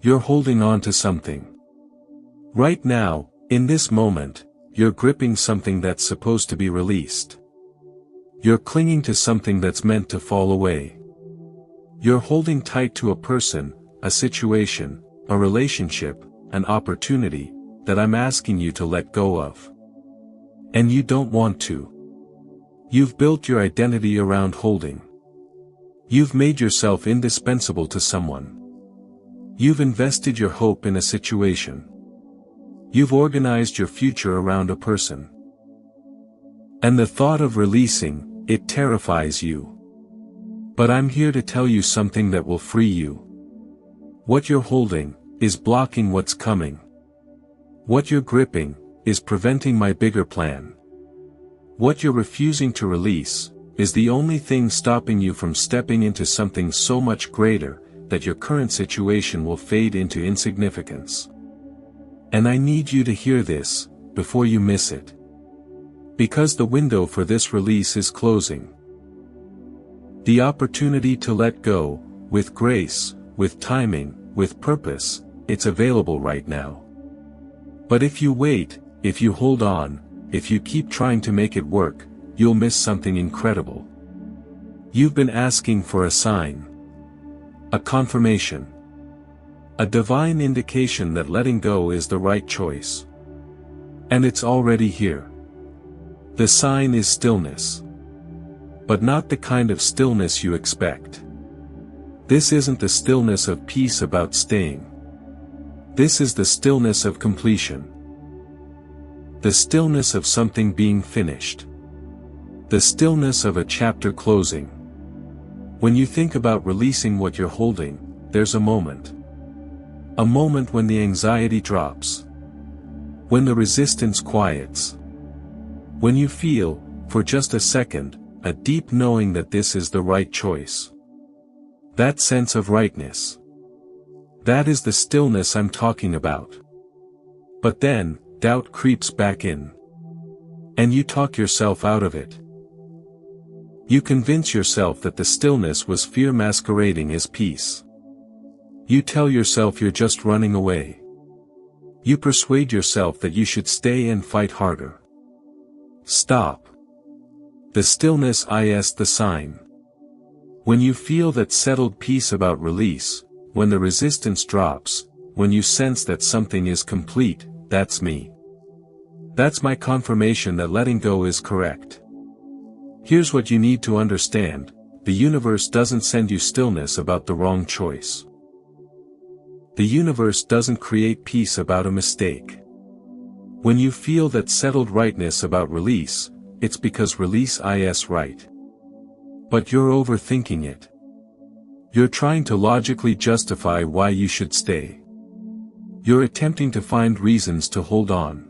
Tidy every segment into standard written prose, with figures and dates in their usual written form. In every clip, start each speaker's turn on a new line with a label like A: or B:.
A: You're holding on to something. Right now, in this moment, you're gripping something that's supposed to be released. You're clinging to something that's meant to fall away. You're holding tight to a person, a situation, a relationship, an opportunity, that I'm asking you to let go of. And you don't want to. You've built your identity around holding. You've made yourself indispensable to someone. You've invested your hope in a situation. You've organized your future around a person. And the thought of releasing, it terrifies you. But I'm here to tell you something that will free you. What you're holding is blocking what's coming. What you're gripping is preventing my bigger plan. What you're refusing to release is the only thing stopping you from stepping into something so much greater that your current situation will fade into insignificance. And I need you to hear this before you miss it. Because the window for this release is closing. The opportunity to let go, with grace, with timing, with purpose, it's available right now. But if you wait, if you hold on, if you keep trying to make it work, you'll miss something incredible. You've been asking for a sign. A confirmation. A divine indication that letting go is the right choice. And it's already here. The sign is stillness. But not the kind of stillness you expect. This isn't the stillness of peace about staying. This is the stillness of completion. The stillness of something being finished. The stillness of a chapter closing. When you think about releasing what you're holding, there's a moment. A moment when the anxiety drops. When the resistance quiets. When you feel, for just a second, a deep knowing that this is the right choice. That sense of rightness. That is the stillness I'm talking about. But then, doubt creeps back in. And you talk yourself out of it. You convince yourself that the stillness was fear masquerading as peace. You tell yourself you're just running away. You persuade yourself that you should stay and fight harder. Stop. The stillness is the sign. When you feel that settled peace about release, when the resistance drops, when you sense that something is complete, that's me. That's my confirmation that letting go is correct. Here's what you need to understand: the universe doesn't send you stillness about the wrong choice. The universe doesn't create peace about a mistake. When you feel that settled rightness about release, it's because release is right. But you're overthinking it. You're trying to logically justify why you should stay. You're attempting to find reasons to hold on.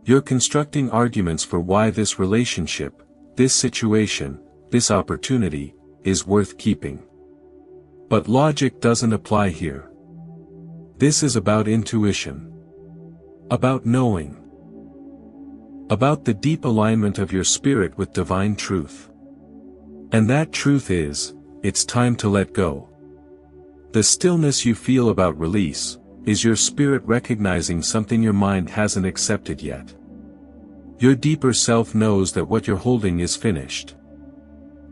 A: You're constructing arguments for why this relationship, this situation, this opportunity, is worth keeping. But logic doesn't apply here. This is about intuition. About knowing. About the deep alignment of your spirit with divine truth. And that truth is, it's time to let go. The stillness you feel about release, is your spirit recognizing something your mind hasn't accepted yet. Your deeper self knows that what you're holding is finished.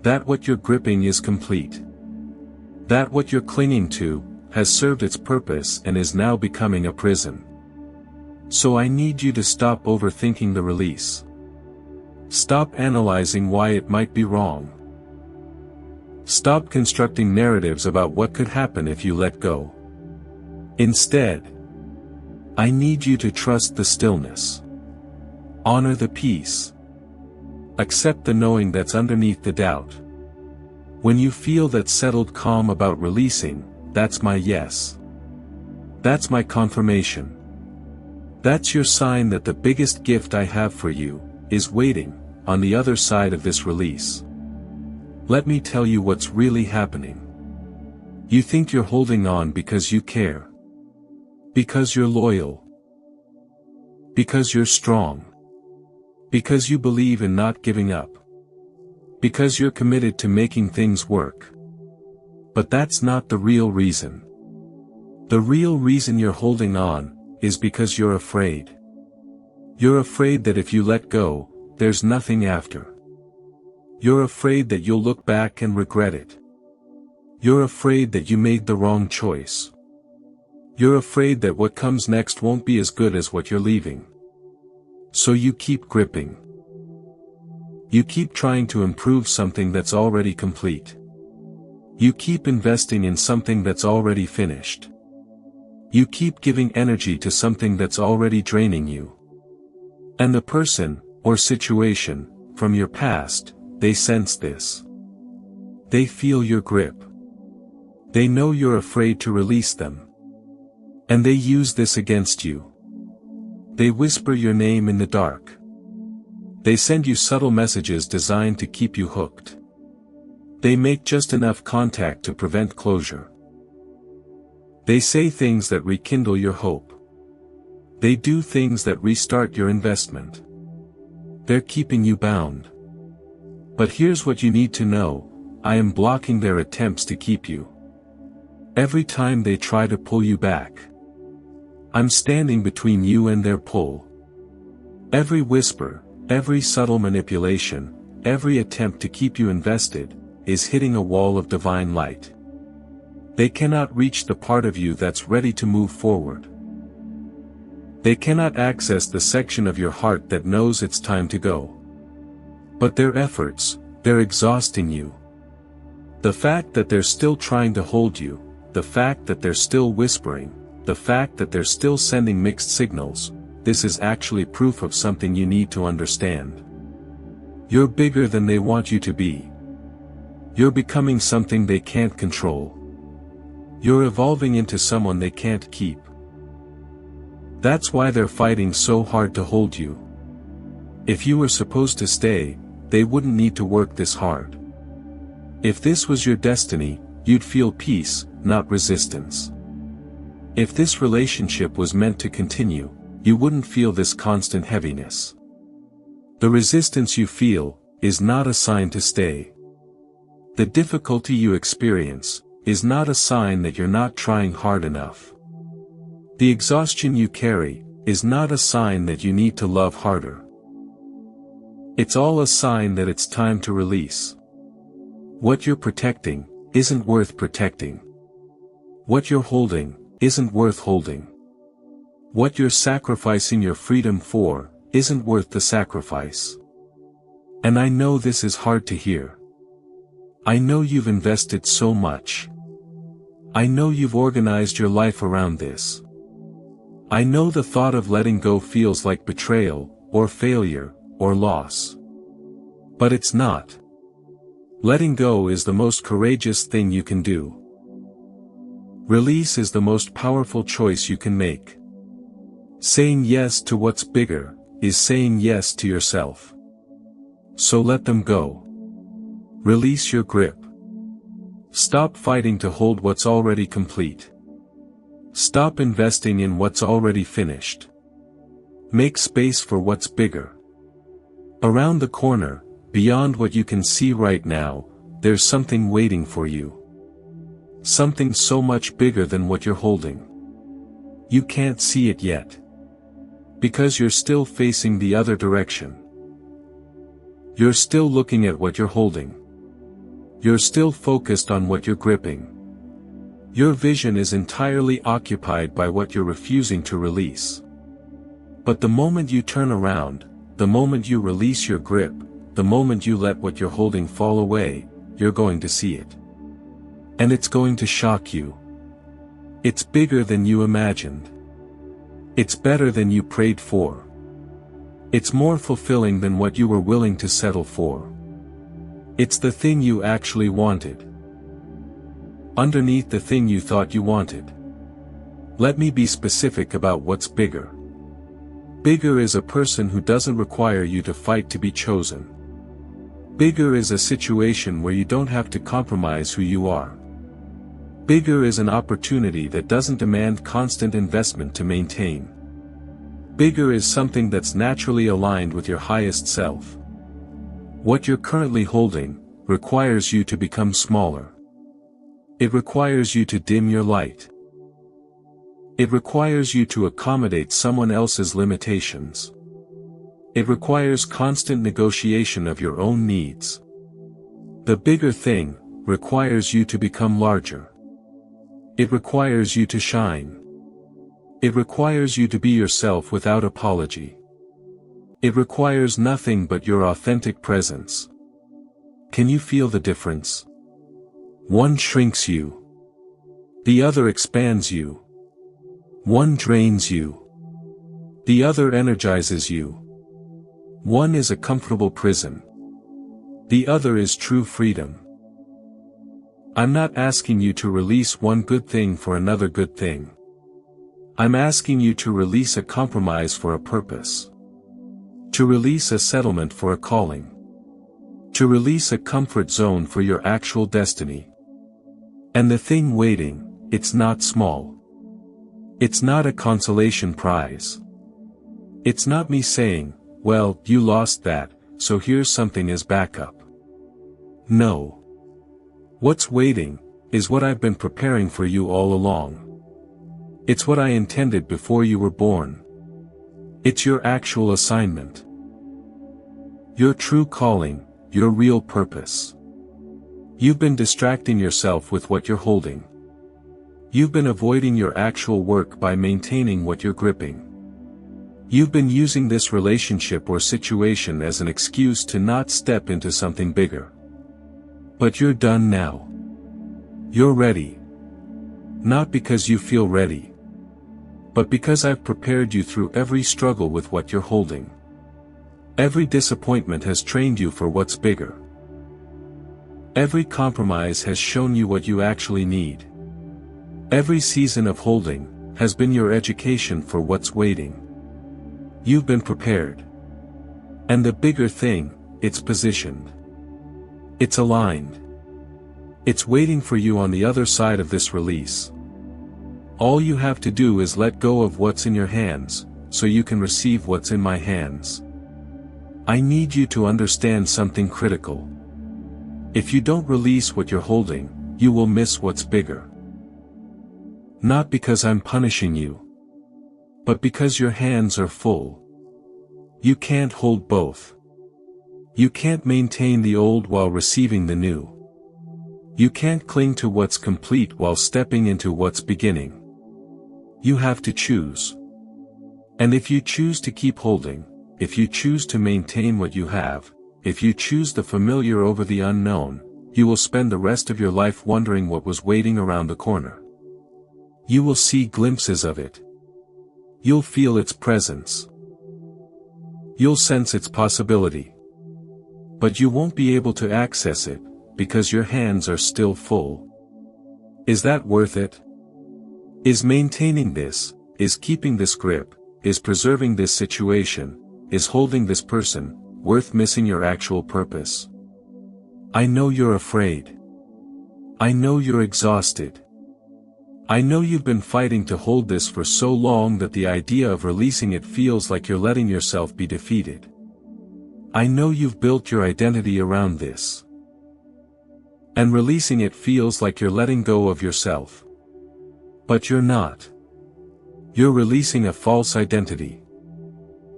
A: That what you're gripping is complete. That what you're clinging to, has served its purpose and is now becoming a prison. So I need you to stop overthinking the release. Stop analyzing why it might be wrong. Stop constructing narratives about what could happen if you let go. Instead, I need you to trust the stillness. Honor the peace. Accept the knowing that's underneath the doubt. When you feel that settled calm about releasing, that's my yes. That's my confirmation. That's your sign that the biggest gift I have for you, is waiting, on the other side of this release. Let me tell you what's really happening. You think you're holding on because you care. Because you're loyal. Because you're strong. Because you believe in not giving up. Because you're committed to making things work. But that's not the real reason. The real reason you're holding on is because you're afraid. You're afraid that if you let go, there's nothing after. You're afraid that you'll look back and regret it. You're afraid that you made the wrong choice. You're afraid that what comes next won't be as good as what you're leaving. So you keep gripping. You keep trying to improve something that's already complete. You keep investing in something that's already finished. You keep giving energy to something that's already draining you. And the person, or situation, from your past, they sense this. They feel your grip. They know you're afraid to release them. And they use this against you. They whisper your name in the dark. They send you subtle messages designed to keep you hooked. They make just enough contact to prevent closure. They say things that rekindle your hope. They do things that restart your investment. They're keeping you bound. But here's what you need to know: I am blocking their attempts to keep you. Every time they try to pull you back, I'm standing between you and their pull. Every whisper, every subtle manipulation, every attempt to keep you invested, is hitting a wall of divine light. They cannot reach the part of you that's ready to move forward. They cannot access the section of your heart that knows it's time to go. But their efforts, they're exhausting you. The fact that they're still trying to hold you, the fact that they're still whispering, the fact that they're still sending mixed signals, this is actually proof of something you need to understand. You're bigger than they want you to be. You're becoming something they can't control. You're evolving into someone they can't keep. That's why they're fighting so hard to hold you. If you were supposed to stay, they wouldn't need to work this hard. If this was your destiny, you'd feel peace, not resistance. If this relationship was meant to continue, you wouldn't feel this constant heaviness. The resistance you feel is not a sign to stay. The difficulty you experience is not a sign that you're not trying hard enough. The exhaustion you carry is not a sign that you need to love harder. It's all a sign that it's time to release. What you're protecting isn't worth protecting. What you're holding isn't worth holding. What you're sacrificing your freedom for isn't worth the sacrifice. And I know this is hard to hear. I know you've invested so much. I know you've organized your life around this. I know the thought of letting go feels like betrayal, or failure, or loss. But it's not. Letting go is the most courageous thing you can do. Release is the most powerful choice you can make. Saying yes to what's bigger is saying yes to yourself. So let them go. Release your grip. Stop fighting to hold what's already complete. Stop investing in what's already finished. Make space for what's bigger. Around the corner, beyond what you can see right now, there's something waiting for you. Something so much bigger than what you're holding. You can't see it yet. Because you're still facing the other direction. You're still looking at what you're holding. You're still focused on what you're gripping. Your vision is entirely occupied by what you're refusing to release. But the moment you turn around, the moment you release your grip, the moment you let what you're holding fall away, you're going to see it. And it's going to shock you. It's bigger than you imagined. It's better than you prayed for. It's more fulfilling than what you were willing to settle for. It's the thing you actually wanted. Underneath the thing you thought you wanted. Let me be specific about what's bigger. Bigger is a person who doesn't require you to fight to be chosen. Bigger is a situation where you don't have to compromise who you are. Bigger is an opportunity that doesn't demand constant investment to maintain. Bigger is something that's naturally aligned with your highest self. What you're currently holding requires you to become smaller. It requires you to dim your light. It requires you to accommodate someone else's limitations. It requires constant negotiation of your own needs. The bigger thing requires you to become larger. It requires you to shine. It requires you to be yourself without apology. It requires nothing but your authentic presence. Can you feel the difference? One shrinks you. The other expands you. One drains you. The other energizes you. One is a comfortable prison. The other is true freedom. I'm not asking you to release one good thing for another good thing. I'm asking you to release a compromise for a purpose. To release a settlement for a calling. To release a comfort zone for your actual destiny. And the thing waiting, it's not small. It's not a consolation prize. It's not me saying, well, you lost that, so here's something as backup. No. What's waiting is what I've been preparing for you all along. It's what I intended before you were born. It's your actual assignment. Your true calling, your real purpose. You've been distracting yourself with what you're holding. You've been avoiding your actual work by maintaining what you're gripping. You've been using this relationship or situation as an excuse to not step into something bigger. But you're done now. You're ready. Not because you feel ready, but because I've prepared you through every struggle with what you're holding. Every disappointment has trained you for what's bigger. Every compromise has shown you what you actually need. Every season of holding has been your education for what's waiting. You've been prepared. And the bigger thing, it's positioned. It's aligned. It's waiting for you on the other side of this release. All you have to do is let go of what's in your hands, so you can receive what's in my hands. I need you to understand something critical. If you don't release what you're holding, you will miss what's bigger. Not because I'm punishing you, but because your hands are full. You can't hold both. You can't maintain the old while receiving the new. You can't cling to what's complete while stepping into what's beginning. You have to choose. And if you choose to keep holding, if you choose to maintain what you have, if you choose the familiar over the unknown, you will spend the rest of your life wondering what was waiting around the corner. You will see glimpses of it. You'll feel its presence. You'll sense its possibility. But you won't be able to access it, because your hands are still full. Is that worth it? Is maintaining this, is keeping this grip, is preserving this situation, is holding this person, worth missing your actual purpose? I know you're afraid. I know you're exhausted. I know you've been fighting to hold this for so long that the idea of releasing it feels like you're letting yourself be defeated. I know you've built your identity around this. And releasing it feels like you're letting go of yourself. But you're not. You're releasing a false identity.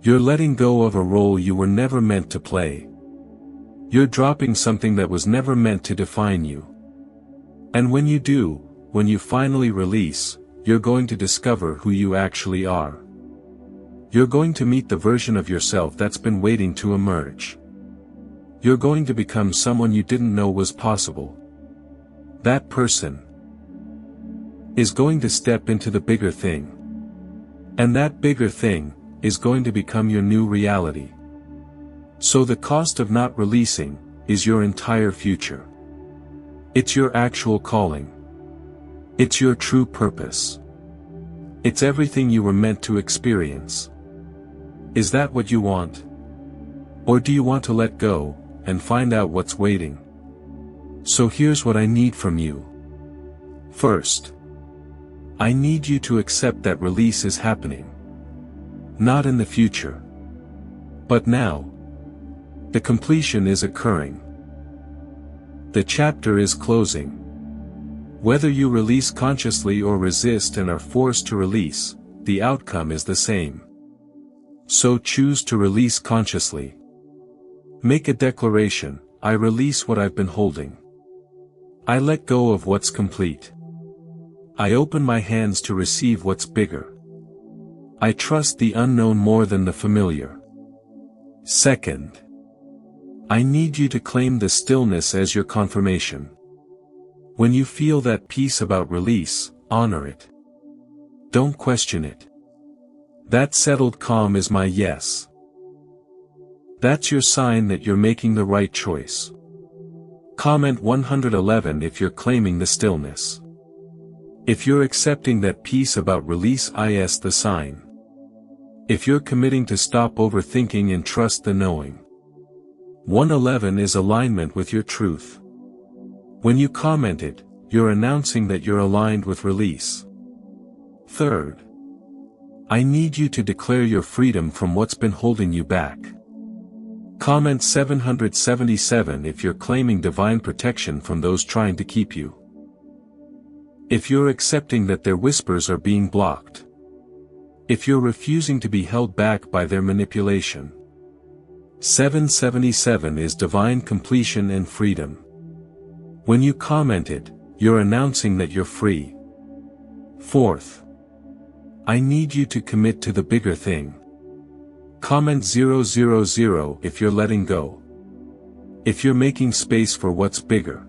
A: You're letting go of a role you were never meant to play. You're dropping something that was never meant to define you. And when you do, when you finally release, you're going to discover who you actually are. You're going to meet the version of yourself that's been waiting to emerge. You're going to become someone you didn't know was possible. That person is going to step into the bigger thing. And that bigger thing is going to become your new reality. So the cost of not releasing is your entire future. It's your actual calling. It's your true purpose. It's everything you were meant to experience. Is that what you want? Or do you want to let go, and find out what's waiting? So here's what I need from you. First, I need you to accept that release is happening. Not in the future, but now. The completion is occurring. The chapter is closing. Whether you release consciously or resist and are forced to release, the outcome is the same. So choose to release consciously. Make a declaration: I release what I've been holding. I let go of what's complete. I open my hands to receive what's bigger. I trust the unknown more than the familiar. Second, I need you to claim the stillness as your confirmation. When you feel that peace about release, honor it. Don't question it. That settled calm is my yes. That's your sign that you're making the right choice. Comment 111 if you're claiming the stillness. If you're accepting that peace about release is the sign. If you're committing to stop overthinking and trust the knowing. 111 is alignment with your truth. When you comment it, you're announcing that you're aligned with release. Third, I need you to declare your freedom from what's been holding you back. Comment 777 if you're claiming divine protection from those trying to keep you. If you're accepting that their whispers are being blocked. If you're refusing to be held back by their manipulation. 777 is divine completion and freedom. When you comment it, you're announcing that you're free. Fourth, I need you to commit to the bigger thing. Comment 000 if you're letting go. If you're making space for what's bigger.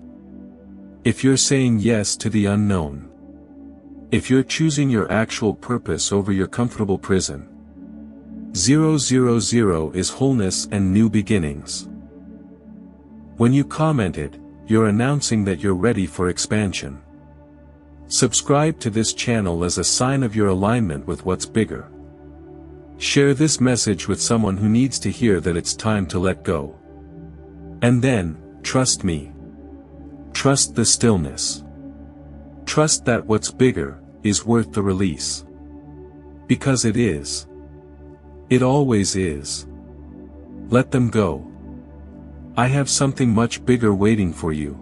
A: If you're saying yes to the unknown. If you're choosing your actual purpose over your comfortable prison. 000 is wholeness and new beginnings. When you comment it, you're announcing that you're ready for expansion. Subscribe to this channel as a sign of your alignment with what's bigger. Share this message with someone who needs to hear that it's time to let go. And then, trust me. Trust the stillness. Trust that what's bigger is worth the release. Because it is. It always is. Let them go. I have something much bigger waiting for you.